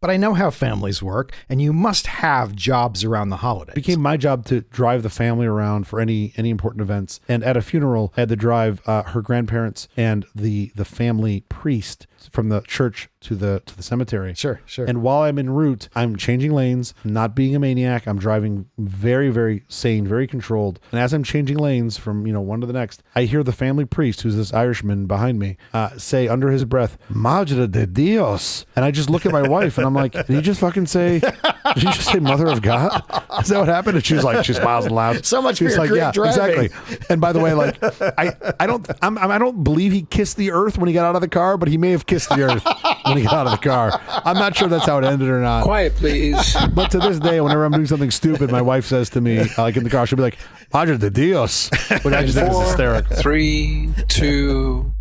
But I know how families work, and you must have jobs around the holidays. It became my job to drive the family around for any important events. And at a funeral, I had to drive her grandparents and the family priest from the church to the cemetery. Sure. And while I'm en route, I'm changing lanes, not being a maniac. I'm driving very, very sane, very controlled. And as I'm changing lanes from, one to the next, I hear the family priest, who's this Irishman behind me, say under his breath, Madre de Dios. And I just look at my wife and I'm like, did you just say Mother of God? Is that what happened? And she's like, she smiles and laughs. So much She's for your like, great driving. Exactly. And by the way, I don't believe he kissed the earth when he got out of the car, but he may have kissed the earth when he got out of the car. I'm not sure that's how it ended or not. Quiet, please. But to this day, whenever I'm doing something stupid, my wife says to me, like in the car, she'll be like, Madre de Dios, which I just think is hysterical. 3, 2.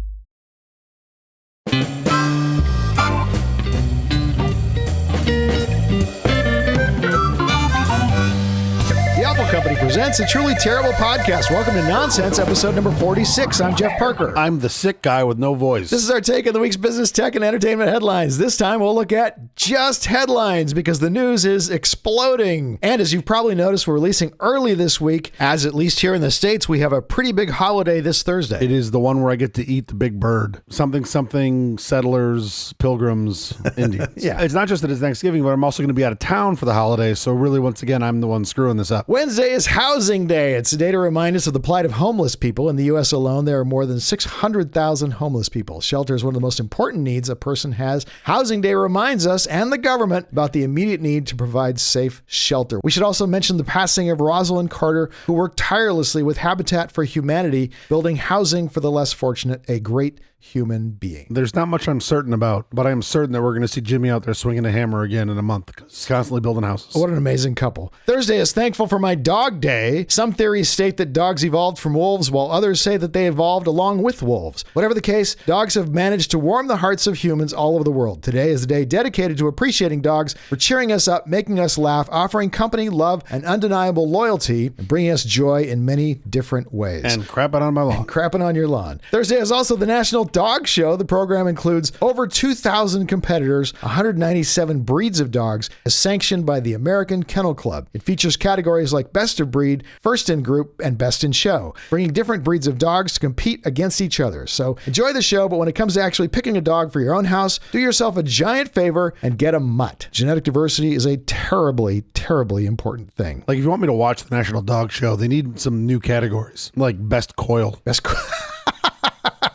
Company presents a truly terrible podcast. Welcome to Nonsense, episode number 46. I'm Jeff Parker. I'm the sick guy with no voice. This is our take on the week's business, tech, and entertainment headlines. This time we'll look at just headlines because the news is exploding. And as you've probably noticed, we're releasing early this week, as at least here in the States, we have a pretty big holiday this Thursday. It is the one where I get to eat the big bird. Something, settlers, pilgrims, Indians. Yeah. It's not just that it's Thanksgiving, but I'm also going to be out of town for the holiday. So really, once again, I'm the one screwing this up. Wednesday is Housing Day. It's a day to remind us of the plight of homeless people. In the U.S. alone, there are more than 600,000 homeless people. Shelter is one of the most important needs a person has. Housing Day reminds us and the government about the immediate need to provide safe shelter. We should also mention the passing of Rosalind Carter, who worked tirelessly with Habitat for Humanity, building housing for the less fortunate, a great human being. There's not much I'm certain about, but I am certain that we're going to see Jimmy out there swinging a hammer again in a month because he's constantly building houses. What an amazing couple. Thursday is Thankful for My Dog Day. Some theories state that dogs evolved from wolves, while others say that they evolved along with wolves. Whatever the case, dogs have managed to warm the hearts of humans all over the world. Today is the day dedicated to appreciating dogs for cheering us up, making us laugh, offering company, love, and undeniable loyalty, and bringing us joy in many different ways. And crapping on my lawn. And crapping on your lawn. Thursday is also the National Dog Show. The program includes over 2,000 competitors, 197 breeds of dogs, is sanctioned by the American Kennel Club. It features categories like Best of Breed, First in Group, and Best in Show, bringing different breeds of dogs to compete against each other. So enjoy the show, but when it comes to actually picking a dog for your own house, do yourself a giant favor and get a mutt. Genetic diversity is a terribly, terribly important thing. Like if you want me to watch the National Dog Show, they need some new categories, like Best Coil.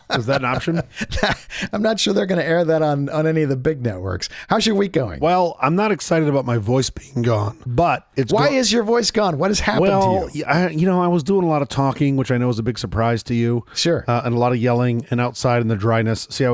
Is that an option? I'm not sure they're going to air that on any of the big networks. How's your week going? Well, I'm not excited about my voice being gone, but it's Why is your voice gone? What has happened to you? I was doing a lot of talking, which I know is a big surprise to you. Sure. And a lot of yelling and outside in the dryness. See, I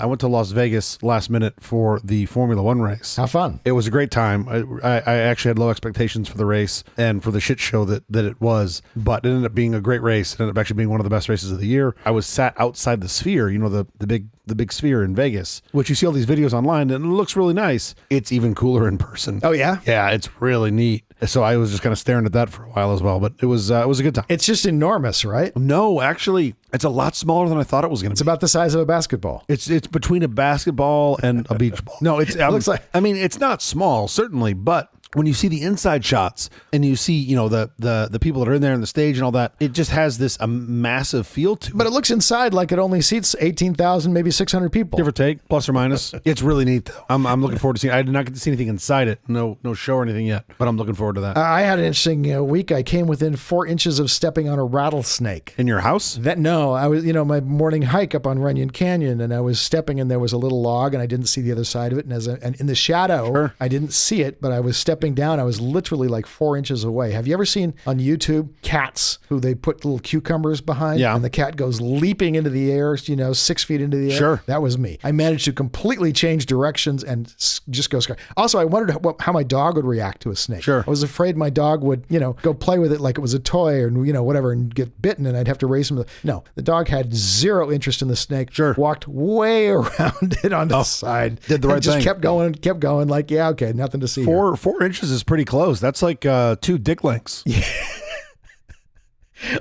went to Las Vegas last minute for the Formula One race. How fun. It was a great time. I actually had low expectations for the race and for the shit show that it was, but it ended up being a great race. It ended up actually being one of the best races of the year. I was sat outside the Sphere, the big Sphere in Vegas, which you see all these videos online and it looks really nice. It's even cooler in person. Oh yeah? Yeah, it's really neat. So I was just kind of staring at that for a while as well, but it was a good time. It's just enormous, right? No, actually, it's a lot smaller than I thought it was going to be. It's about the size of a basketball. It's between a basketball and a beach ball. No, it looks like. I mean, it's not small, certainly, but when you see the inside shots and you see, the people that are in there on the stage and all that, it just has this massive feel to it. But it looks inside like it only seats 18,000, maybe 600 people. Give or take, plus or minus. It's really neat, though. I'm looking forward to seeing it. I did not get to see anything inside it. No show or anything yet, but I'm looking forward to that. I had an interesting week. I came within 4 inches of stepping on a rattlesnake. In your house? No, I was, my morning hike up on Runyon Canyon, and I was stepping and there was a little log and I didn't see the other side of it. And in the shadow, sure. I didn't see it, but I was stepping down. I was literally like 4 inches away. Have you ever seen on YouTube cats who they put little cucumbers behind? Yeah. And the cat goes leaping into the air, 6 feet into the air? Sure. That was me. I managed to completely change directions and just go sky. Also, I wondered how my dog would react to a snake. Sure. I was afraid my dog would, go play with it like it was a toy or, whatever and get bitten and I'd have to race him. No, the dog had zero interest in the snake. Sure. Walked way around it on the side. Did the right thing. Just kept going like, yeah, okay, nothing to see. 4 inches is pretty close. That's like 2 dick lengths. Yeah.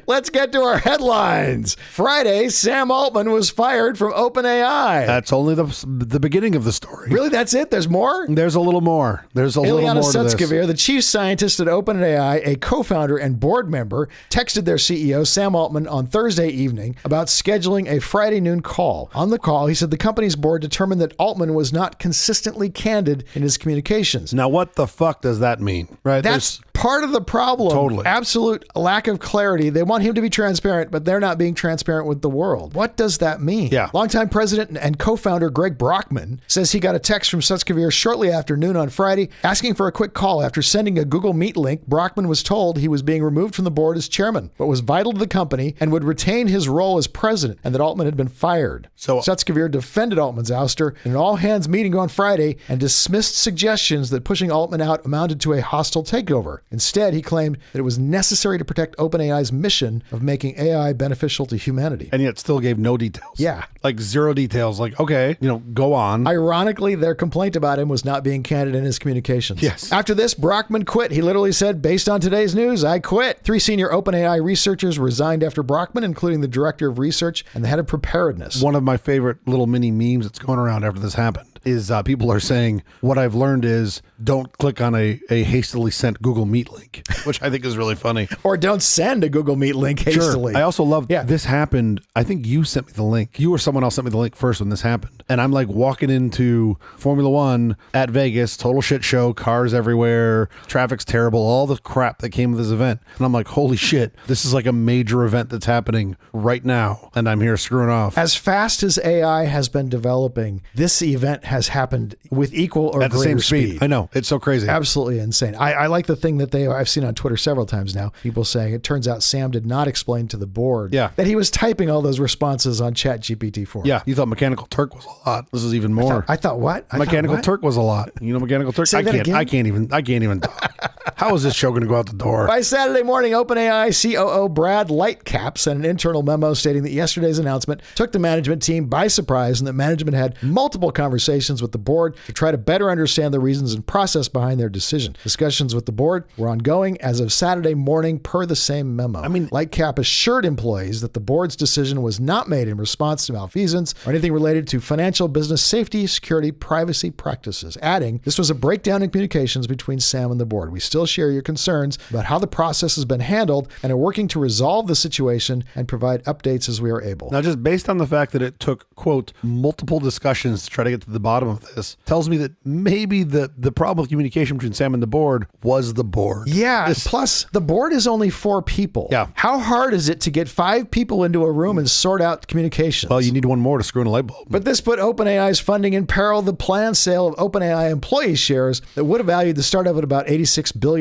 Let's get to our headlines. Friday, Sam Altman was fired from OpenAI. That's only the beginning of the story. Really, that's it? There's more? There's a little more. There's a little more to this. Sutskever, the chief scientist at OpenAI, a co-founder and board member, texted their CEO, Sam Altman, on Thursday evening about scheduling a Friday noon call. On the call, he said the company's board determined that Altman was not consistently candid in his communications. Now, what the fuck does that mean? Right? That's part of the problem. Totally. Absolute lack of clarity. They want him to be transparent, but they're not being transparent with the world. What does that mean? Yeah. Longtime president and co-founder Greg Brockman says he got a text from Sutskever shortly after noon on Friday asking for a quick call. After sending a Google Meet link, Brockman was told he was being removed from the board as chairman, but was vital to the company and would retain his role as president, and that Altman had been fired. So Sutskever defended Altman's ouster in an all-hands meeting on Friday and dismissed suggestions that pushing Altman out amounted to a hostile takeover. Instead, he claimed that it was necessary to protect OpenAI's mission of making AI beneficial to humanity. And yet still gave no details. Yeah. Like zero details. Like, okay, go on. Ironically, their complaint about him was not being candid in his communications. Yes. After this, Brockman quit. He literally said, based on today's news, I quit. 3 senior OpenAI researchers resigned after Brockman, including the director of research and the head of preparedness. One of my favorite little mini memes that's going around after this happened is people are saying, what I've learned is don't click on a hastily sent Google Meet link, which I think is really funny. Or don't send a Google Meet link hastily. Sure. I also love this happened. I think you sent me the link. You or someone else sent me the link first when this happened. And I'm like walking into Formula One at Vegas, total shit show, cars everywhere, traffic's terrible, all the crap that came with this event. And I'm like, holy shit, this is like a major event that's happening right now. And I'm here screwing off. As fast as AI has been developing, this event has happened with equal or at the greater same speed. I know. It's so crazy. Absolutely insane. I like the thing that I've seen on Twitter several times now, people saying it turns out Sam did not explain to the board that he was typing all those responses on ChatGPT 4. Yeah. You thought Mechanical Turk was a lot. This is even more. I thought what? Mechanical Turk was a lot. You know Mechanical Turk? Say that again? I can't even talk. How is this show going to go out the door? By Saturday morning, OpenAI COO Brad Lightcap sent an internal memo stating that yesterday's announcement took the management team by surprise and that management had multiple conversations with the board to try to better understand the reasons and process behind their decision. Discussions with the board were ongoing as of Saturday morning per the same memo. Lightcap assured employees that the board's decision was not made in response to malfeasance or anything related to financial, business, safety, security, privacy practices, adding, this was a breakdown in communications between Sam and the board. We still share your concerns about how the process has been handled and are working to resolve the situation and provide updates as we are able. Now, just based on the fact that it took, quote, multiple discussions to try to get to the bottom of this, tells me that maybe the problem with communication between Sam and the board was the board. Yeah. Plus, the board is only 4 people. Yeah. How hard is it to get 5 people into a room and sort out communications? Well, you need one more to screw in a light bulb. But this put OpenAI's funding in peril. The planned sale of OpenAI employee shares that would have valued the startup at about $86 billion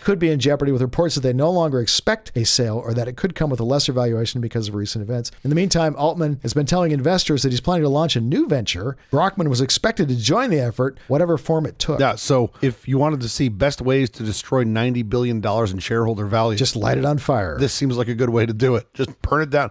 could be in jeopardy, with reports that they no longer expect a sale or that it could come with a lesser valuation because of recent events. In the meantime, Altman has been telling investors that he's planning to launch a new venture. Brockman was expected to join the effort, whatever form it took. Yeah, so if you wanted to see best ways to destroy $90 billion in shareholder value, just light it on fire. This seems like a good way to do it. Just burn it down.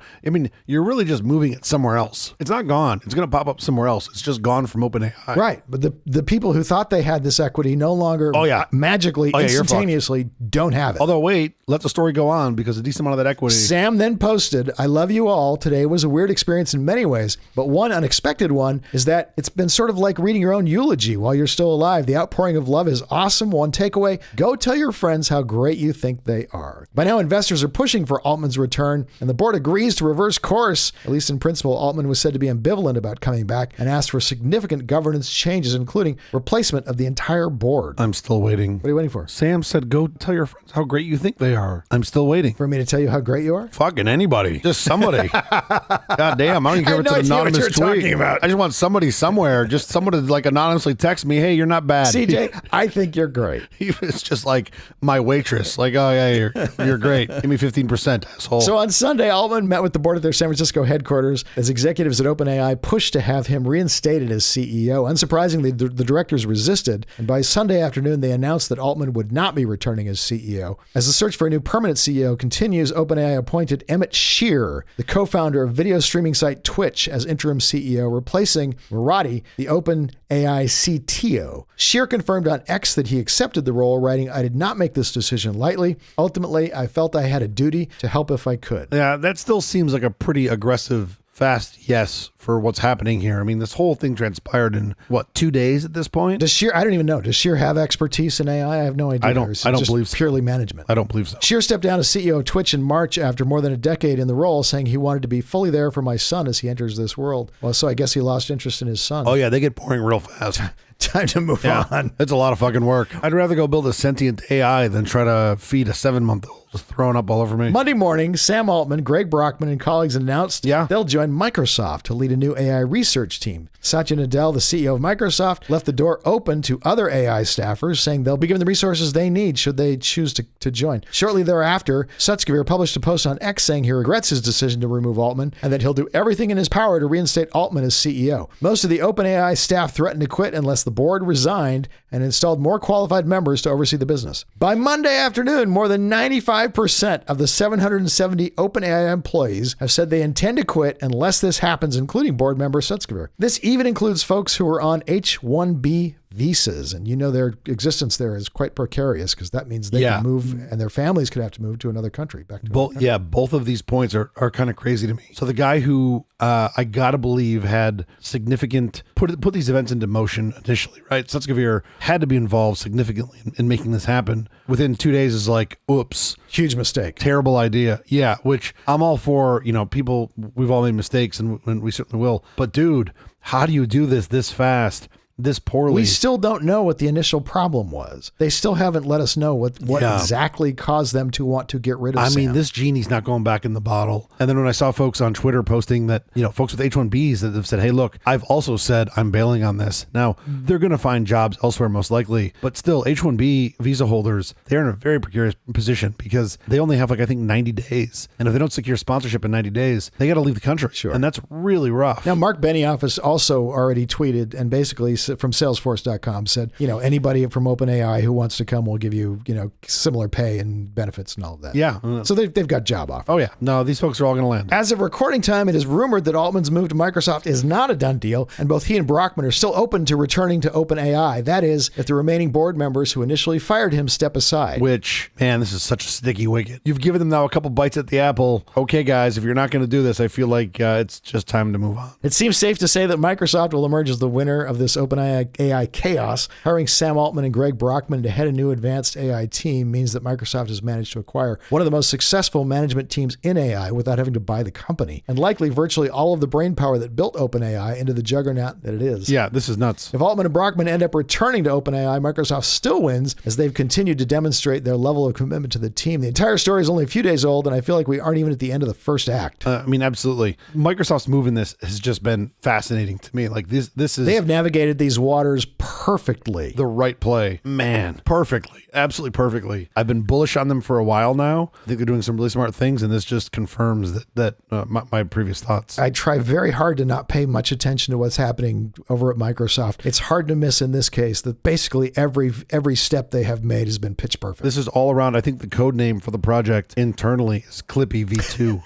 You're really just moving it somewhere else. It's not gone. It's going to pop up somewhere else. It's just gone from OpenAI. Right. But the people who thought they had this equity no longer magically, instantaneously don't have it. Although, wait, let the story go on because a decent amount of that equity. Sam then posted, I love you all. Today was a weird experience in many ways, but one unexpected one is that it's been sort of like reading your own eulogy while you're still alive. The outpouring of love is awesome. One takeaway, go tell your friends how great you think they are. By now, investors are pushing for Altman's return, and the board agrees to reverse course. At least in principle, Altman was said to be ambivalent about coming back and asked for significant governance changes, including replacement of the entire board. I'm still waiting. What are you waiting for? Sam said, go tell your friends how great you think they are. I'm still waiting. For me to tell you how great you are? Fucking anybody. Just somebody. God damn. I don't even care if it's an anonymous tweet. I just want somebody somewhere, just someone to like anonymously text me, hey, you're not bad. CJ, I think you're great. It's just like my waitress. Like, oh yeah, you're great. Give me 15%, asshole. So on Sunday, Altman met with the board at their San Francisco headquarters as executives at OpenAI pushed to have him reinstated as CEO. Unsurprisingly, the directors resisted, and by Sunday afternoon, they announced that Altman would not be returning as CEO. As the search for a new permanent CEO continues, OpenAI appointed Emmett Shear, the co-founder of video streaming site Twitch, as interim CEO, replacing Murati, the OpenAI CTO. Shear confirmed on X that he accepted the role, writing, "I did not make this decision lightly. Ultimately, I felt I had a duty to help if I could." Yeah, that still seems like a pretty aggressive, fast yes for what's happening here. I mean, this whole thing transpired in, 2 days at this point? Does Shear, I don't even know. Does Shear have expertise in AI? I have no idea. I don't believe so. Purely management. I don't believe so. Shear stepped down as CEO of Twitch in March after more than a decade in the role, saying he wanted to be fully there for my son as he enters this world. Well, so I guess he lost interest in his son. Oh yeah, they get boring real fast. Time to move on. It's a lot of fucking work. I'd rather go build a sentient AI than try to feed a 7-month-old just throwing up all over me. Monday morning, Sam Altman, Greg Brockman, and colleagues announced they'll join Microsoft to lead a new AI research team. Satya Nadella, the CEO of Microsoft, left the door open to other AI staffers, saying they'll be given the resources they need should they choose to join. Shortly thereafter, Sutskever published a post on X saying he regrets his decision to remove Altman and that he'll do everything in his power to reinstate Altman as CEO. Most of the OpenAI staff threatened to quit unless the board resigned and installed more qualified members to oversee the business. By Monday afternoon, more than 95% of the 770 OpenAI employees have said they intend to quit unless this happens, including board member Sutskever. This even includes folks who are on H-1B visas, and their existence there is quite precarious because that means they can move and their families could have to move to another country. Both of these points are kind of crazy to me. So the guy who I gotta believe had significant put these events into motion initially, right? Sutskever had to be involved significantly in making this happen. Within 2 days is like, oops, huge mistake, terrible idea. Yeah, which I'm all for. People, we've all made mistakes, and we certainly will. But dude, how do you do this fast? This poorly? We still don't know what the initial problem was. They still haven't let us know what exactly caused them to want to get rid of Sam. I mean, this genie's not going back in the bottle. And then when I saw folks on Twitter posting that, folks with H-1Bs that have said, hey, look, I've also said I'm bailing on this. Now, they're going to find jobs elsewhere most likely, but still, H-1B visa holders, they're in a very precarious position because they only have 90 days. And if they don't secure sponsorship in 90 days, they got to leave the country. Sure. And that's really rough. Now, Mark Benioff has also already tweeted and basically from Salesforce.com said, anybody from OpenAI who wants to come will give you, similar pay and benefits and all of that. Yeah. So they've got job offers. Oh, yeah. No, these folks are all going to land. As of recording time, it is rumored that Altman's move to Microsoft is not a done deal, and both he and Brockman are still open to returning to OpenAI. That is, if the remaining board members who initially fired him step aside. Which, man, this is such a sticky wicket. You've given them now a couple bites at the apple. Okay, guys, if you're not going to do this, I feel like it's just time to move on. It seems safe to say that Microsoft will emerge as the winner of this OpenAI AI chaos. Hiring Sam Altman and Greg Brockman to head a new advanced AI team means that Microsoft has managed to acquire one of the most successful management teams in AI without having to buy the company, and likely virtually all of the brainpower that built OpenAI into the juggernaut that it is. Yeah, this is nuts. If Altman and Brockman end up returning to OpenAI, Microsoft still wins as they've continued to demonstrate their level of commitment to the team. The entire story is only a few days old, and I feel like we aren't even at the end of the first act. Absolutely. Microsoft's move in this has just been fascinating to me. This is... They have navigated these waters perfectly. The right play. Man, perfectly. Absolutely perfectly. I've been bullish on them for a while now. I think they're doing some really smart things, and this just confirms that my previous thoughts. I try very hard to not pay much attention to what's happening over at Microsoft. It's hard to miss in this case that basically every step they have made has been pitch perfect. This is all around. I think the code name for the project internally is Clippy V2.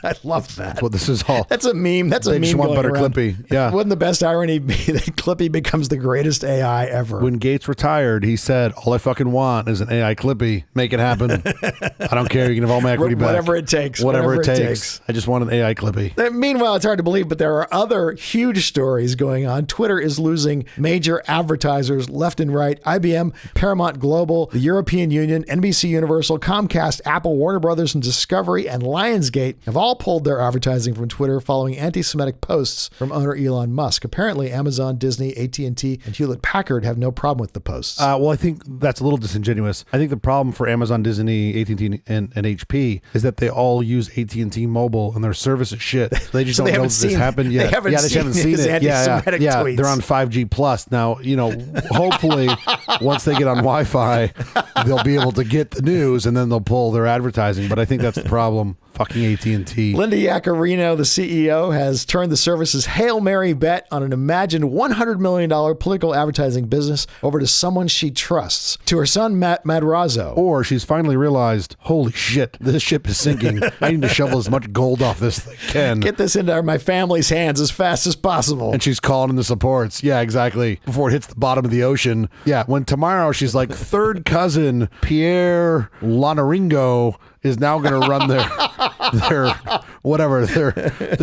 I love that. That's what this is all. That's a meme. That's a meme. They just want better around. Clippy. Yeah. Wouldn't the best irony be that Clippy becomes the greatest AI ever? When Gates retired, he said, all I fucking want is an AI Clippy. Make it happen. I don't care. You can have all my equity back. Whatever it takes. Whatever it takes. I just want an AI Clippy. Meanwhile, it's hard to believe, but there are other huge stories going on. Twitter is losing major advertisers left and right. IBM, Paramount Global, the European Union, NBC Universal, Comcast, Apple, Warner Brothers, and Discovery, and Lionsgate have all pulled their advertising from Twitter following anti-Semitic posts from owner Elon Musk. Apparently, Amazon, Disney, AT&T, and Hewlett-Packard have no problem with the posts. Well, I think that's a little disingenuous. I think the problem for Amazon, Disney, AT&T, and HP is that they all use AT&T Mobile, and their service is shit. They just don't know that this happened yet. They haven't seen his anti-Semitic tweets. They're on 5G Plus now. Hopefully, once they get on Wi-Fi, they'll be able to get the news, and then they'll pull their advertising. But I think that's the problem. Fucking AT&T. Linda Yaccarino, the CEO, has turned the service's Hail Mary bet on an imagined $100 million political advertising business over to someone she trusts, to her son, Matt Madrazo. Or she's finally realized, holy shit, this ship is sinking. I need to shovel as much gold off this as I can. Get this into my family's hands as fast as possible. And she's calling in the supports. Yeah, exactly. Before it hits the bottom of the ocean. Yeah, when tomorrow she's like, third cousin Pierre Lonaringo is now going to run their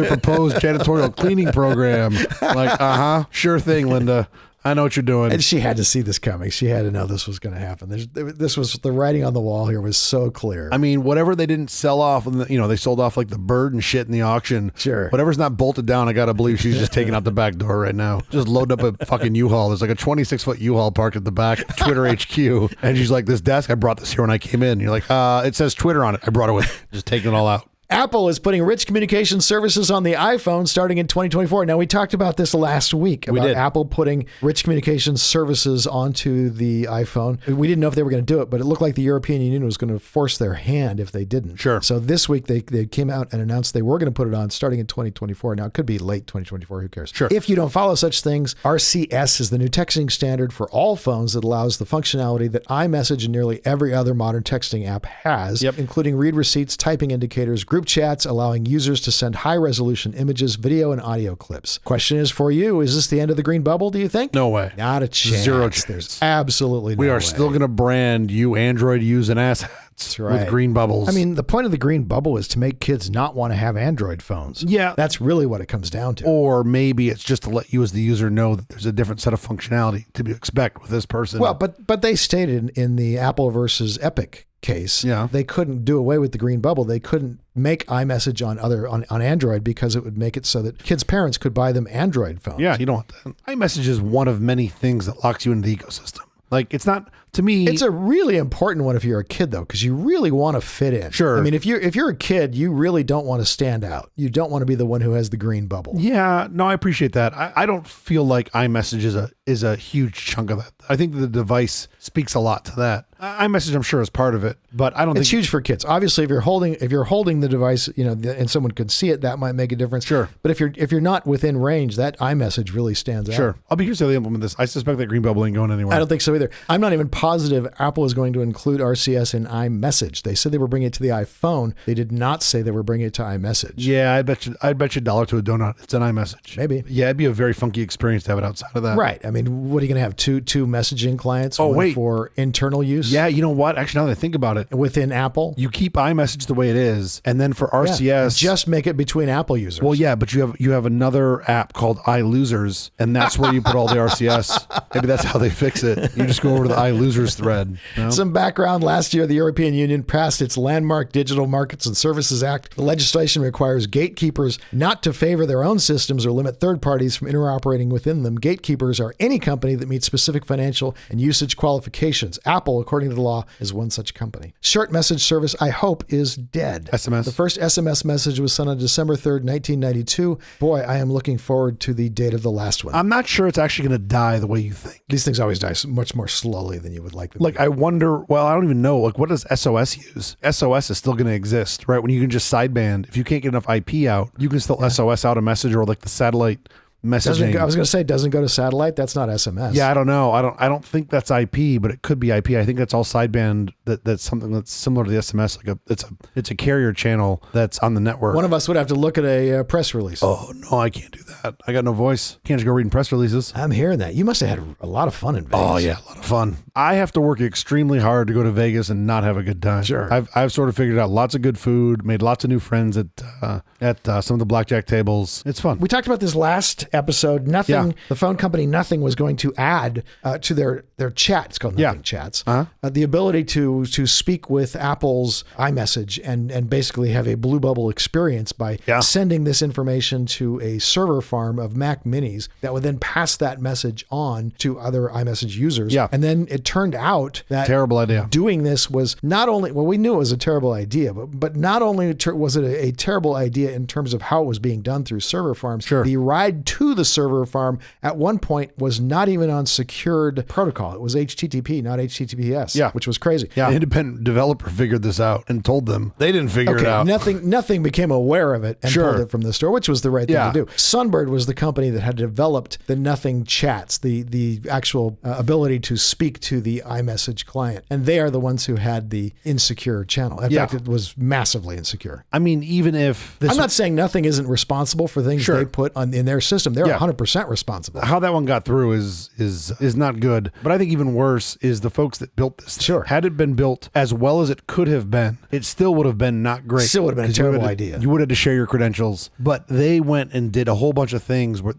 proposed janitorial cleaning program. Like, sure thing, Linda. I know what you're doing. And she had to see this coming. She had to know this was going to happen. This was the writing on the wall here was so clear. I mean, whatever they didn't sell off, they sold off like the bird and shit in the auction. Sure. Whatever's not bolted down, I got to believe she's just taking out the back door right now. Just loading up a fucking U-Haul. There's like a 26-foot U-Haul parked at the back of Twitter HQ. And she's like, this desk, I brought this here when I came in. And you're like, it says Twitter on it. I brought it with me. Just taking it all out. Apple is putting rich communication services on the iPhone starting in 2024. Now, we talked about this last week, about Apple putting rich communication services onto the iPhone. We didn't know if they were going to do it, but it looked like the European Union was going to force their hand if they didn't. Sure. So this week, they came out and announced they were going to put it on starting in 2024. Now, it could be late 2024. Who cares? Sure. If you don't follow such things, RCS is the new texting standard for all phones that allows the functionality that iMessage and nearly every other modern texting app has, including read receipts, typing indicators, group chats, allowing users to send high-resolution images, video, and audio clips. Question is for you, is this the end of the green bubble, do you think? No way. Not a chance. Zero chance. There's absolutely no way. We are still going to brand you Android using asshats with green bubbles. I mean, the point of the green bubble is to make kids not want to have Android phones. Yeah. That's really what it comes down to. Or maybe it's just to let you as the user know that there's a different set of functionality to expect with this person. Well, but they stated in the Apple versus Epic case, they couldn't do away with the green bubble. They couldn't make iMessage on Android because it would make it so that kids' parents could buy them Android phones. Yeah, you don't want that. iMessage is one of many things that locks you into the ecosystem. Like, it's not, to me, it's a really important one if you're a kid, though, because you really want to fit in. Sure. I mean, if you're a kid, you really don't want to stand out. You don't want to be the one who has the green bubble. Yeah, no, I appreciate that. I don't feel like iMessage is a huge chunk of that. I think the device speaks a lot to that. iMessage, I'm sure, is part of it, but I don't think it's huge for kids. Obviously, if you're holding the device, and someone could see it, that might make a difference. Sure. But if you're not within range, that iMessage really stands out. Sure. I'll be curious how they implement this. I suspect that green bubble ain't going anywhere. I don't think so either. I'm not even positive Apple is going to include RCS in iMessage. They said they were bringing it to the iPhone. They did not say they were bringing it to iMessage. Yeah, I'd bet you $1 to a donut. It's an iMessage. Maybe. Yeah, it'd be a very funky experience to have it outside of that. Right. I mean, what are you going to have? Two messaging clients? One for internal use? Yeah, you know what? Actually, now that I think about it, within Apple, you keep iMessage the way it is, and then for RCS, just make it between Apple users. Well, yeah, but you have another app called iLosers, and that's where you put all the RCS. Maybe that's how they fix it. You just go over to the iLosers thread. You know? Some background: last year, the European Union passed its landmark Digital Markets and Services Act. The legislation requires gatekeepers not to favor their own systems or limit third parties from interoperating within them. Gatekeepers are any company that meets specific financial and usage qualifications. Apple, according to the law, is one such company. Short message service, I hope, is dead. SMS. The first SMS message was sent on December 3rd, 1992. Boy, I am looking forward to the date of the last one. I'm not sure it's actually going to die the way you think. These things always die much more slowly than you would like them. Like, I wonder, well, I don't even know, like, what does SOS use? SOS is still going to exist, right? When you can just sideband, if you can't get enough IP out, you can still SOS out a message, or like the satellite messaging. I was going to say, doesn't go to satellite. That's not SMS. Yeah, I don't know. I don't think that's IP, but it could be IP. I think that's all sideband. That's something that's similar to the SMS. Like it's a carrier channel that's on the network. One of us would have to look at a press release. Oh no, I can't do that. I got no voice. Can't just go reading press releases. I'm hearing that. You must have had a lot of fun in Vegas. Oh yeah, a lot of fun. I have to work extremely hard to go to Vegas and not have a good time. Sure. I've sort of figured out lots of good food, made lots of new friends at some of the blackjack tables. It's fun. We talked about this last episode. Nothing. Yeah. The phone company Nothing was going to add to their chat. It's called Nothing Chats. The ability to speak with Apple's iMessage and basically have a blue bubble experience by sending this information to a server farm of Mac Minis that would then pass that message on to other iMessage users. Yeah. And then it turned out that Terrible idea. doing this was not only, well, we knew it was a terrible idea, but not only was it a terrible idea in terms of how it was being done through server farms, Sure. the ride to the server farm at one point was not even on secured protocol. It was HTTP, not HTTPS, Yeah. which was crazy. An independent developer figured this out and told them. They didn't figure it out. Nothing became aware of it and Sure. pulled it from the store, which was the right thing Yeah. to do. Sunbird was the company that had developed the Nothing chats, the actual ability to speak to the iMessage client. And they are the ones who had the insecure channel. In fact, it was massively insecure. I mean, even if this I'm not saying Nothing isn't responsible for things Sure. they put in their system. They're 100% responsible. how that one got through is not good. But I think even worse is the folks that built this. Sure. Had it been built as well as it could have been, it still would have been not great. Still would have been a 'Cause you terrible had to- idea. You would have to share your credentials. But they went and did a whole bunch of things where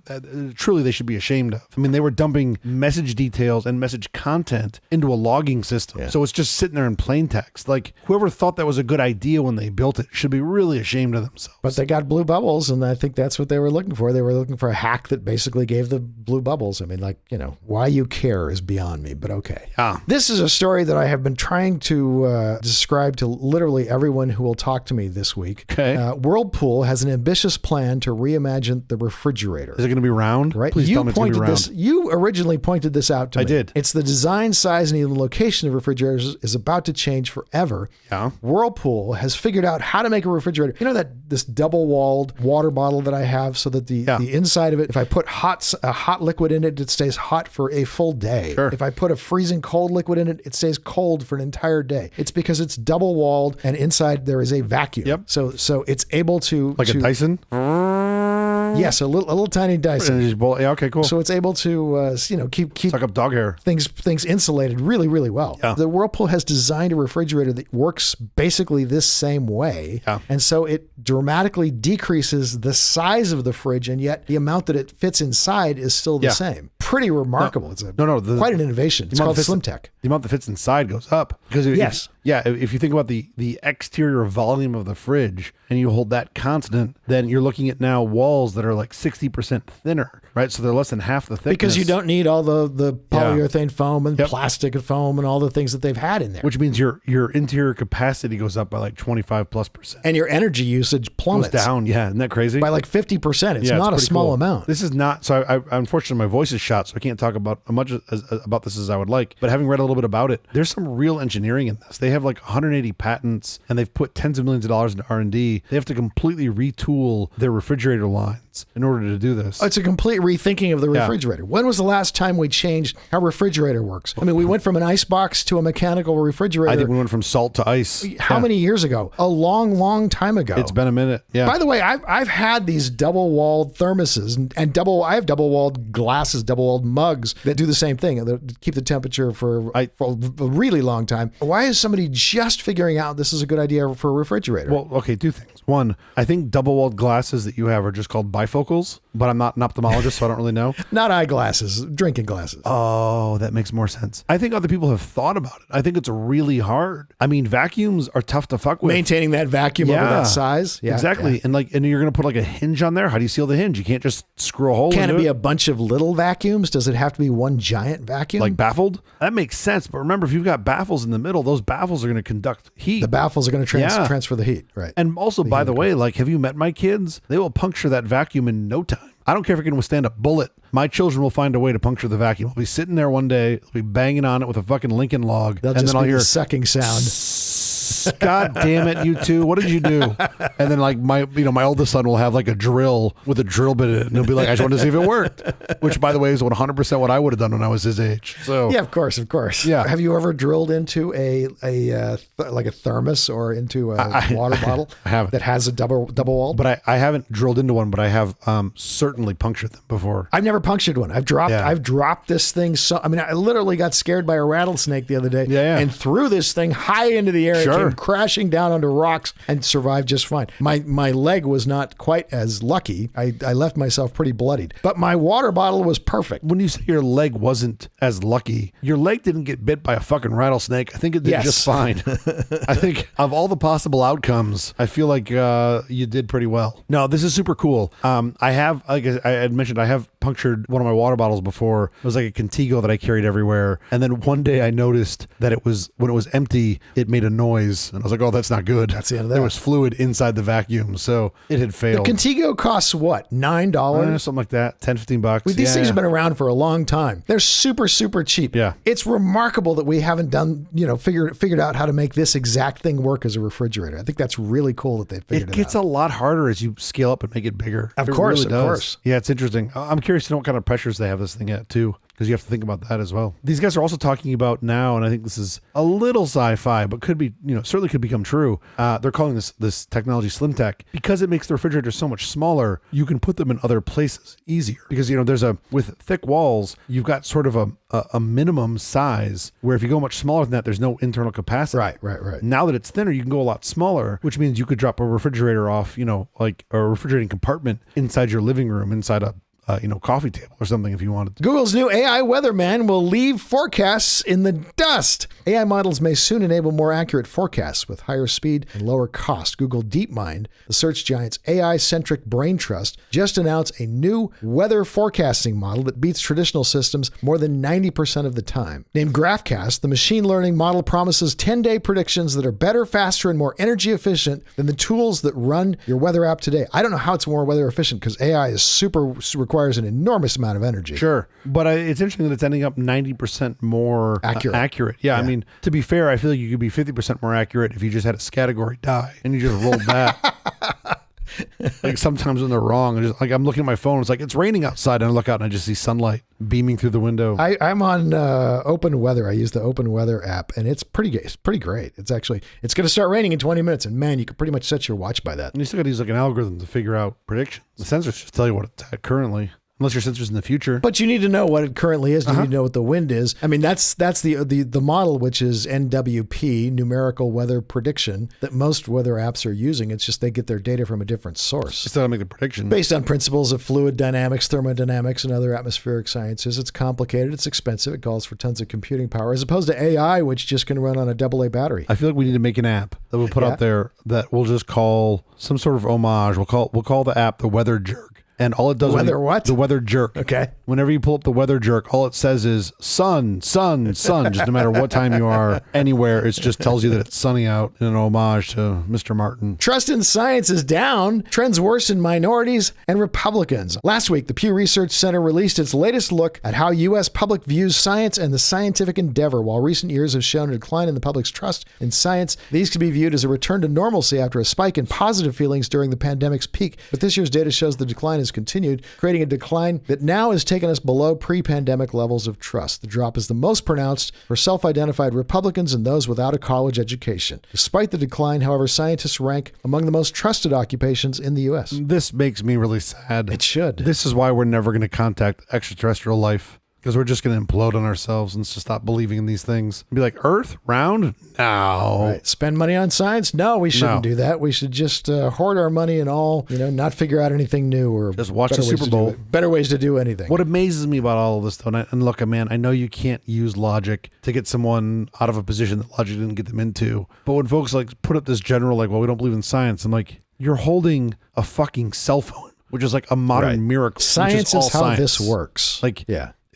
truly they should be ashamed of. I mean, they were dumping message details and message content into a logging system. So it's just sitting there in plain text. Like, whoever thought that was a good idea when they built it should be really ashamed of themselves. But they got blue bubbles, and I think that's what they were looking for. They were looking for a hack that basically gave the blue bubbles. I mean, like, why you care is beyond me, but okay. Yeah. This is a story that I have been trying to describe to literally everyone who will talk to me this week. Okay. Whirlpool has an ambitious plan to reimagine the refrigerator. Is it going to be round? Right? Please tell me it's going to be round. You originally pointed this out to me. I did. It's the design, size, and even location of refrigerators is about to change forever. Yeah. Whirlpool has figured out how to make a refrigerator. You know that this double-walled water bottle that I have, so that the inside of it, if I put a hot liquid in it, it stays hot for a full day. Sure. If I put a freezing cold liquid in it, it stays cold for an entire day. It's because it's double-walled and inside there is a vacuum. Yep. So it's able to Like a Dyson? Yes, a little tiny Dyson. And just boil- Yeah, okay, cool. So it's able to, keep Suck up dog hair. things insulated really, really well. Yeah. The Whirlpool has designed a refrigerator that works basically this same way. Yeah. And so it dramatically decreases the size of the fridge, and yet the amount that it fits inside is still the Yeah. same. Pretty remarkable. It's quite an innovation. It's amount called that fits- Slim Tech. The amount that fits inside goes up. Because if you think about the exterior volume of the fridge and you hold that constant, then you're looking at now walls that are like 60% thinner, right? So they're less than half the thickness. Because you don't need all the polyurethane foam and plastic foam and all the things that they've had in there. Which means your interior capacity goes up by like 25+%. And your energy usage plummets Goes down. Yeah, isn't that crazy? by like 50%. It's Yeah, not a pretty small cool. amount. This is not. So I unfortunately, my voice is shot, so I can't talk about much about this as I would like. But having read a little bit about it, there's some real engineering in this. They have like 180 patents, and they've put tens of millions of dollars into R&D. They have to completely retool their refrigerator lines in order to do this. It's a complete rethinking of the refrigerator. When was the last time we changed how refrigerator works? I mean, we went from an ice box to a mechanical refrigerator. I think we went from salt to ice. How many years ago? A long, long time ago. It's been a minute. Yeah. By the way, I've had these double-walled thermoses and I have double-walled glasses, double-walled mugs that do the same thing. They keep the temperature for a really long time. Why is somebody just figuring out this is a good idea for a refrigerator? Well, okay, two things. One, I think double-walled glasses that you have are just called bifocals, but I'm not an ophthalmologist, so I don't really know. Not eyeglasses, drinking glasses. Oh, that makes more sense. I think other people have thought about it. I think it's really hard. I mean, vacuums are tough to fuck with. Maintaining that vacuum over that size. Yeah, exactly. yeah. And you're going to put like a hinge on there. How do you seal the hinge? You can't just screw a hole Can into it be a bunch of little vacuums? Does it have to be one giant vacuum? like baffled? That makes sense. But remember, if you've got baffles in the middle, those baffles are going to conduct heat. the baffles are going to transfer the heat, right? And also, by the way, like, have you met my kids? They will puncture that vacuum in no time. I don't care if it can withstand a bullet. My children will find a way to puncture the vacuum. I'll be sitting there one day, they'll be banging on it with a fucking Lincoln log. They'll and just then I'll be hear the sucking sound. God damn it, you two! What did you do? And then like my oldest son will have like a drill with a drill bit in it, and he'll be like, "I just wanted to see if it worked." Which, by the way, is 100% what I would have done when I was his age. So Yeah, of course. Yeah. Have you ever drilled into like a thermos or into a water bottle I haven't. that has a double wall? But I haven't drilled into one, but I have certainly punctured them before. I've never punctured one. I've dropped this thing. I literally got scared by a rattlesnake the other day Yeah. and threw this thing high into the air. Sure. It came crashing down onto rocks and survived just fine. My leg was not quite as lucky. I left myself pretty bloodied, but my water bottle was perfect. When you say your leg wasn't as lucky, your leg didn't get bit by a fucking rattlesnake. I think it did just fine. I think of all the possible outcomes, I feel like you did pretty well. No, this is super cool. I have, like I had mentioned, I have punctured one of my water bottles before. It was like a Contigo that I carried everywhere. And then one day I noticed that it was, when it was empty, it made a noise. And I was like, oh, that's not good. That's the end of that. There was fluid inside the vacuum. So it had failed. The Contigo costs what? $9? Something like that. $10-15. These things have been around for a long time. They're super, super cheap. Yeah. It's remarkable that we haven't done, figured out how to make this exact thing work as a refrigerator. I think that's really cool that they figured it out. It gets a lot harder as you scale up and make it bigger. Of course. Yeah, it's interesting. I'm curious to know what kind of pressures they have this thing at too, because you have to think about that as well. These guys are also talking about now, and I think this is a little sci-fi, but could be, certainly could become true. They're calling this technology slim tech because it makes the refrigerator so much smaller. You can put them in other places easier because with thick walls, you've got sort of a minimum size where if you go much smaller than that, there's no internal capacity. Right. Now that it's thinner, you can go a lot smaller, which means you could drop a refrigerator off, like a refrigerating compartment inside your living room, inside a coffee table or something if you wanted to. Google's new AI weatherman will leave forecasts in the dust. AI models may soon enable more accurate forecasts with higher speed and lower cost. Google DeepMind, the search giant's AI-centric brain trust, just announced a new weather forecasting model that beats traditional systems more than 90% of the time. Named GraphCast, the machine learning model promises 10-day predictions that are better, faster, and more energy efficient than the tools that run your weather app today. I don't know how it's more weather efficient because AI is requires an enormous amount of energy. Sure. But it's interesting that it's ending up 90% more accurate. Yeah, I mean, to be fair, I feel like you could be 50% more accurate if you just had a category die and you just rolled that. Like sometimes when they're wrong, I'm looking at my phone, it's like it's raining outside, and I look out and I just see sunlight beaming through the window. I'm on Open Weather. I use the Open Weather app, and it's pretty great. It's going to start raining in 20 minutes, and man, you can pretty much set your watch by that. And you still got to use like an algorithm to figure out predictions. The sensors just tell you what it's at currently. Unless your sensor's in the future. But you need to know what it currently is. You need to know what the wind is. I mean, that's the model, which is NWP, numerical weather prediction, that most weather apps are using. It's just they get their data from a different source. Just to make the prediction. Based on principles of fluid dynamics, thermodynamics, and other atmospheric sciences. It's complicated. It's expensive. It calls for tons of computing power, as opposed to AI, which just can run on a AA battery. I feel like we need to make an app that we'll put out there that we'll just call some sort of homage. We'll call the app the Weather Jerk. And all it does the Weather Jerk. Okay. Whenever you pull up the Weather Jerk, all it says is sun. Just no matter what time you are anywhere, it just tells you that it's sunny out in an homage to Mr. Martin. Trust in science is down. Trends worse in minorities and Republicans. Last week, the Pew Research Center released its latest look at how U.S. public views science and the scientific endeavor. While recent years have shown a decline in the public's trust in science, these could be viewed as a return to normalcy after a spike in positive feelings during the pandemic's peak. But this year's data shows the decline is continued, creating a decline that now has taken us below pre-pandemic levels of trust. The drop is the most pronounced for self-identified Republicans and those without a college education. Despite the decline, however, scientists rank among the most trusted occupations in the U.S. This makes me really sad. It should. This is why we're never going to contact extraterrestrial life. Because we're just going to implode on ourselves and just stop believing in these things. Be like, Earth? Round? No. Right. Spend money on science? No, we shouldn't do that. We should just hoard our money and not figure out anything new or just watch the Super Bowl. Better ways to do anything. What amazes me about all of this, though, and look, man, I know you can't use logic to get someone out of a position that logic didn't get them into. But when folks put up this general, well, we don't believe in science, I'm like, you're holding a fucking cell phone, which is like a modern miracle. Science is how science. This works.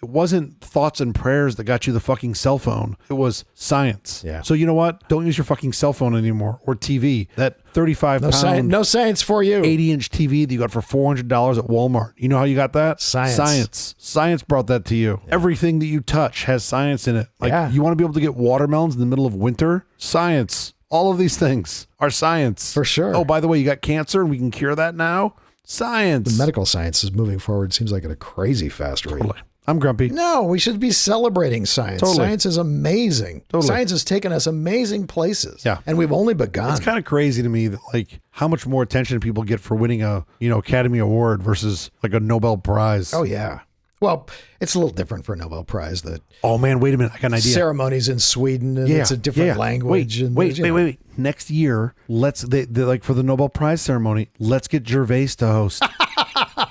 It wasn't thoughts and prayers that got you the fucking cell phone. It was science. Yeah. So you know what? Don't use your fucking cell phone anymore or TV. That 35-pound, no science for you. 80-inch TV that you got for $400 at Walmart. You know how you got that? Science. Science brought that to you. Yeah. Everything that you touch has science in it. You want to be able to get watermelons in the middle of winter? Science. All of these things are science. For sure. Oh, by the way, you got cancer and we can cure that now? Science. The medical science is moving forward. Seems like at a crazy fast rate. Totally. I'm grumpy. No, we should be celebrating science. Totally. Science is amazing. Totally. Science has taken us amazing places. Yeah. And we've only begun. It's kind of crazy to me that how much more attention people get for winning a Academy Award versus a Nobel Prize. Oh yeah. Well, it's a little different for a Nobel Prize. The Oh man, wait a minute. I got an idea. ceremony's in Sweden, and it's a different language. Wait. Next year, they like for the Nobel Prize ceremony, let's get Gervais to host.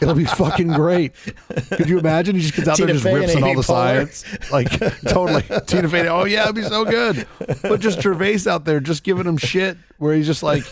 It'll be fucking great. Could you imagine? He just gets out there and just rips on all the science. Like, totally. Tina Fey, oh yeah, it'd be so good. But just Gervais out there just giving him shit where he's just like,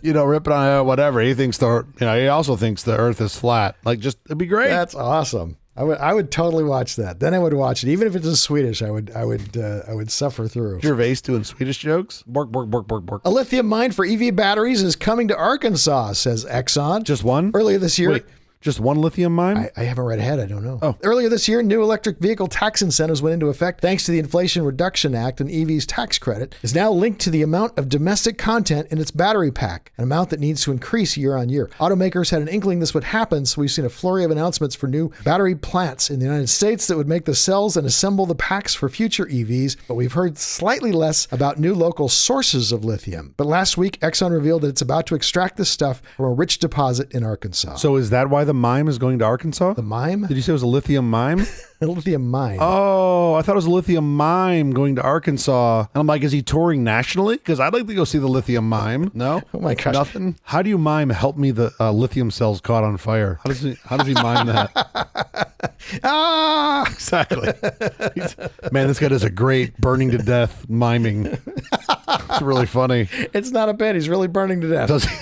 ripping on whatever. He thinks he also thinks the earth is flat. Like, just, it'd be great. That's awesome. I would totally watch that. Then I would watch it, even if it's in Swedish. I would suffer through. Gervais doing Swedish jokes. Bork, bork, bork, bork, bork. A lithium mine for EV batteries is coming to Arkansas, says Exxon. Just one? Earlier this year. Wait, just one lithium mine? I haven't read ahead. I don't know. Oh. Earlier this year, new electric vehicle tax incentives went into effect thanks to the Inflation Reduction Act, and EV's tax credit is now linked to the amount of domestic content in its battery pack, an amount that needs to increase year on year. Automakers had an inkling this would happen, so we've seen a flurry of announcements for new battery plants in the United States that would make the cells and assemble the packs for future EVs, but we've heard slightly less about new local sources of lithium. But last week, Exxon revealed that it's about to extract this stuff from a rich deposit in Arkansas. So is that why the mime is going to Arkansas? The mime? Did you say it was a lithium mime? A lithium mine. Oh, I thought it was a lithium mime going to Arkansas. And I'm like, is he touring nationally? Because I'd like to go see the lithium mime. No? Oh my gosh. Nothing? How do you mime help me the lithium cells caught on fire? How does he mime that? Exactly. Man, this guy does a great burning to death miming. It's really funny. It's not a bit. He's really burning to death. Does he?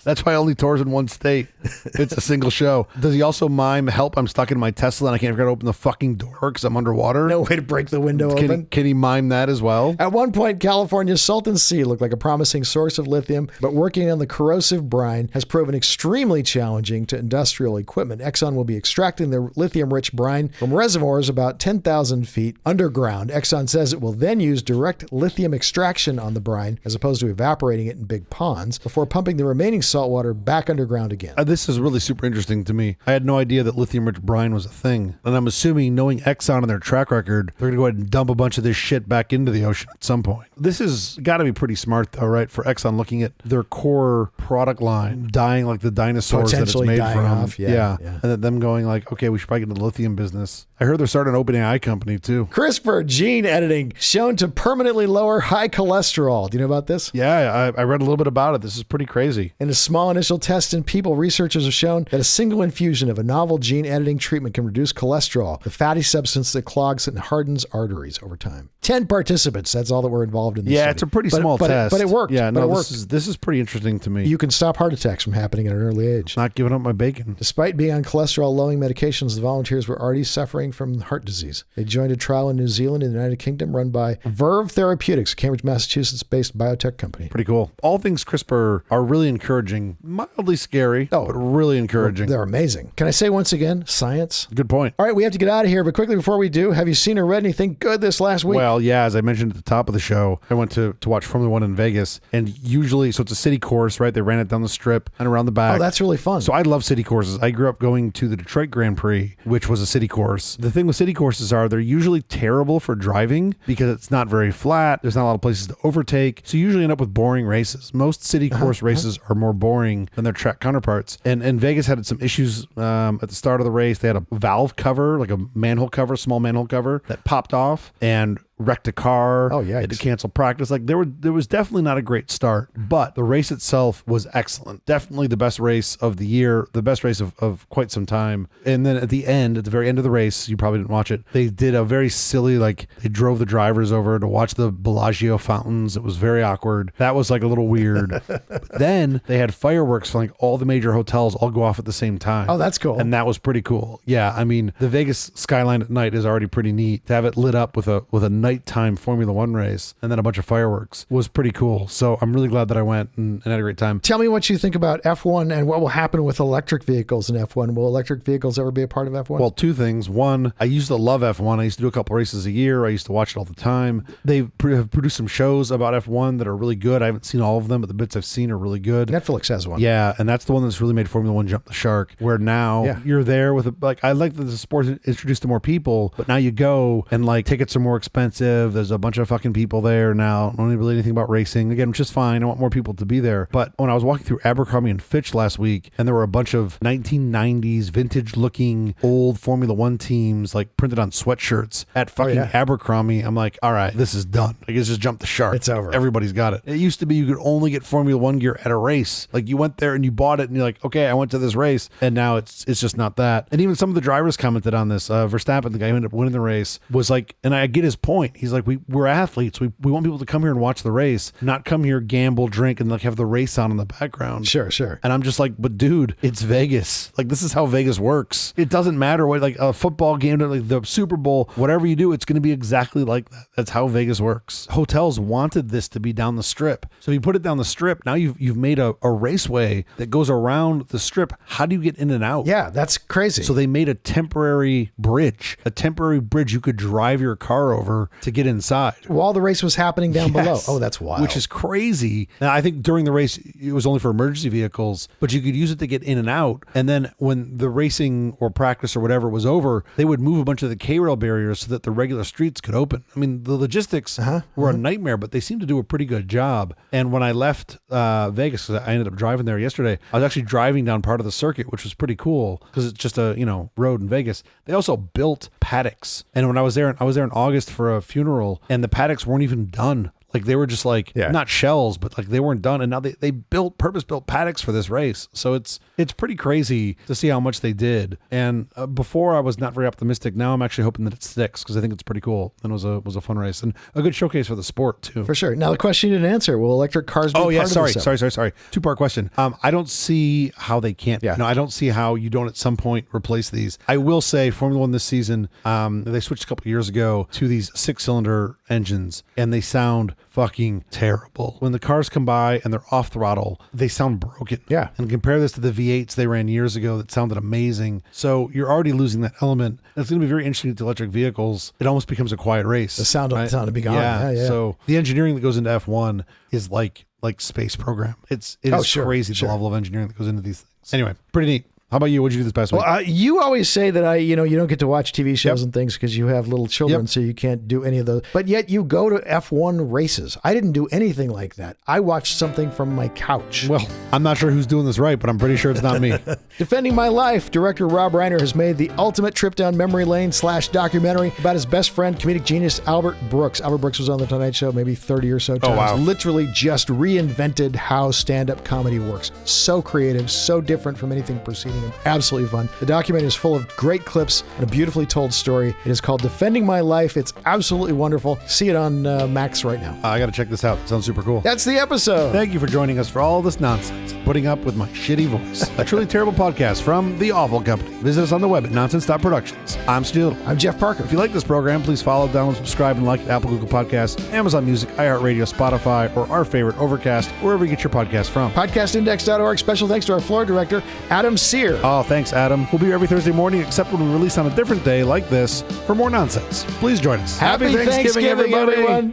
That's why he only tours in one state. It's a single show. Does he also mime, help, I'm stuck in my Tesla and I can't figure out to open the fucking door because I'm underwater? No way to break the window open. Can he mime that as well? At one point, California's Salton Sea looked like a promising source of lithium, but working on the corrosive brine has proven extremely challenging to industrial equipment. Exxon will be extracting the lithium-rich brine from reservoirs about 10,000 feet underground. Exxon says it will then use direct lithium extraction on the brine as opposed to evaporating it in big ponds before pumping the remaining salt water back underground again. This is really super interesting to me. I had no idea that lithium-rich brine was a thing. And I'm assuming, knowing Exxon and their track record, they're going to go ahead and dump a bunch of this shit back into the ocean at some point. This has got to be pretty smart, though, right? For Exxon looking at their core product line dying like the dinosaurs that it's made from. Off. Yeah. And then them going like, okay, we should probably get into the lithium business. I heard they're starting an OpenAI company, too. CRISPR gene editing shown to permanently lower high cholesterol. Do you know about this? Yeah, I read a little bit about it. This is pretty crazy. In a small initial test in people, researchers have shown that a single infusion of a novel gene editing treatment can reduce cholesterol, the fatty substance that clogs and hardens arteries over time. 10 participants, that's all that were involved in this study. It's a pretty small test. But it worked. Yeah, no, this is pretty interesting to me. You can stop heart attacks from happening at an early age. Not giving up my bacon. Despite being on cholesterol-lowering medications, the volunteers were already suffering from heart disease. They joined a trial in New Zealand and the United Kingdom run by Verve Therapeutics, a Cambridge, Massachusetts-based biotech company. Pretty cool. All things CRISPR are really encouraging, mildly scary, but really encouraging. They're amazing. Can I say once again, science? Good point. All right, we have to get out of here, but quickly before we do, have you seen or read anything good this last week? Well, yeah, as I mentioned at the top of the show, I went to watch Formula One in Vegas, and usually, so it's a city course, right? They ran it down the strip and around the back. Oh, that's really fun. So I love city courses. I grew up going to the Detroit Grand Prix, which was a city course. The thing with city courses are they're usually terrible for driving because it's not very flat. There's not a lot of places to overtake. So you usually end up with boring races. Most city course races are more boring than their track counterparts. And Vegas had some issues at the start of the race. They had a valve cover, like a manhole cover, small manhole cover that popped off and wrecked a car. Oh, yeah. Had to cancel practice. Like there was definitely not a great start, but the race itself was excellent. Definitely the best race of the year, the best race of quite some time. And then at the very end of the race, you probably didn't watch it, they did a very silly, like they drove the drivers over to watch the Bellagio fountains. It was very awkward. That was like a little weird. But then they had fireworks from like all the major hotels all go off at the same time. Oh, that's cool. And that was pretty cool. Yeah. I mean, the Vegas skyline at night is already pretty neat. To have it lit up with a nighttime Formula One race and then a bunch of fireworks was pretty cool. So I'm really glad that I went and had a great time. Tell me what you think about F1 and what will happen with electric vehicles in F1. Will electric vehicles ever be a part of F1? Well, two things. One, I used to love F1. I used to do a couple races a year. I used to watch it all the time. They have produced some shows about F1 that are really good. I haven't seen all of them, but the bits I've seen are really good. Netflix has one. Yeah, and that's the one that's really made Formula One jump the shark, where now you're there with, I like that the sport is introduced to more people, but now you go and like tickets are more expensive. expensive. There's a bunch of fucking people there now. I don't really anything about racing. Again, which is fine. I want more people to be there. But when I was walking through Abercrombie and Fitch last week, and there were a bunch of 1990s vintage looking old Formula One teams like printed on sweatshirts at fucking Abercrombie, I'm like, all right, this is done. Like, it's just jumped the shark. It's over. Everybody's got it. It used to be you could only get Formula One gear at a race. Like, you went there and you bought it and you're like, okay, I went to this race. And now it's just not that. And even some of the drivers commented on this. Verstappen, the guy who ended up winning the race, was like, and I get his point. He's like, we're athletes. We want people to come here and watch the race, not come here, gamble, drink, and like have the race on in the background. Sure. And I'm just like, but dude, it's Vegas. Like, this is how Vegas works. It doesn't matter what, like a football game, like the Super Bowl, whatever you do, it's going to be exactly like that. That's how Vegas works. Hotels wanted this to be down the strip. So you put it down the strip. Now you've made a raceway that goes around the strip. How do you get in and out? Yeah, that's crazy. So they made a temporary bridge you could drive your car over to get inside. While the race was happening down below. Oh, that's wild. Which is crazy. Now, I think during the race, it was only for emergency vehicles, but you could use it to get in and out. And then when the racing or practice or whatever was over, they would move a bunch of the K-rail barriers so that the regular streets could open. I mean, the logistics were a nightmare, but they seemed to do a pretty good job. And when I left Vegas, because I ended up driving there yesterday, I was actually driving down part of the circuit, which was pretty cool because it's just a, road in Vegas. They also built paddocks. And when I was there in August for a funeral, and the paddocks weren't even done. Like, they were just like, not shells, but like they weren't done. And now they built purpose-built paddocks for this race. So it's pretty crazy to see how much they did. And before I was not very optimistic. Now I'm actually hoping that it sticks because I think it's pretty cool. And it was a fun race and a good showcase for the sport too. For sure. Now the question you didn't answer, will electric cars be part of this? Sorry. Two-part question. I don't see how they can't. Yeah. No, I don't see how you don't at some point replace these. I will say Formula One this season, they switched a couple of years ago to these 6-cylinder engines and they sound fucking terrible. When the cars come by and they're off throttle, they sound broken. Yeah. And compare this to the V8s they ran years ago that sounded amazing. So you're already losing that element. And it's going to be very interesting to electric vehicles. It almost becomes a quiet race. The sound will be gone. Yeah. So the engineering that goes into F1 is like space program. It is crazy the level of engineering that goes into these things. Anyway, pretty neat. How about you? What'd you do this past week? Well, you always say that you don't get to watch TV shows and things because you have little children, so you can't do any of those. But yet you go to F1 races. I didn't do anything like that. I watched something from my couch. Well, I'm not sure who's doing this right, but I'm pretty sure it's not me. Defending My Life, director Rob Reiner has made the ultimate trip down memory lane / documentary about his best friend, comedic genius Albert Brooks. Albert Brooks was on The Tonight Show maybe 30 or so times. Oh, wow. Literally just reinvented how stand-up comedy works. So creative, so different from anything preceding him. Absolutely fun. The documentary is full of great clips and a beautifully told story. It is called Defending My Life. It's absolutely wonderful. See it on Max right now. I got to check this out. It sounds super cool. That's the episode. Thank you for joining us for all this nonsense, putting up with my shitty voice. A truly terrible podcast from The Awful Company. Visit us on the web at nonsense.productions. I'm Stu. I'm Jeff Parker. If you like this program, please follow, download, subscribe, and like Apple, Google Podcasts, Amazon Music, iHeartRadio, Spotify, or our favorite Overcast, wherever you get your podcast from. Podcastindex.org. Special thanks to our floor director, Adam Sear. Oh, thanks, Adam. We'll be here every Thursday morning, except when we release on a different day like this for more nonsense. Please join us. Happy Thanksgiving, everybody. Everyone.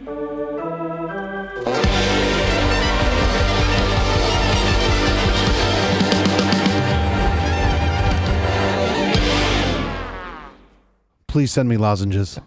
Please send me lozenges.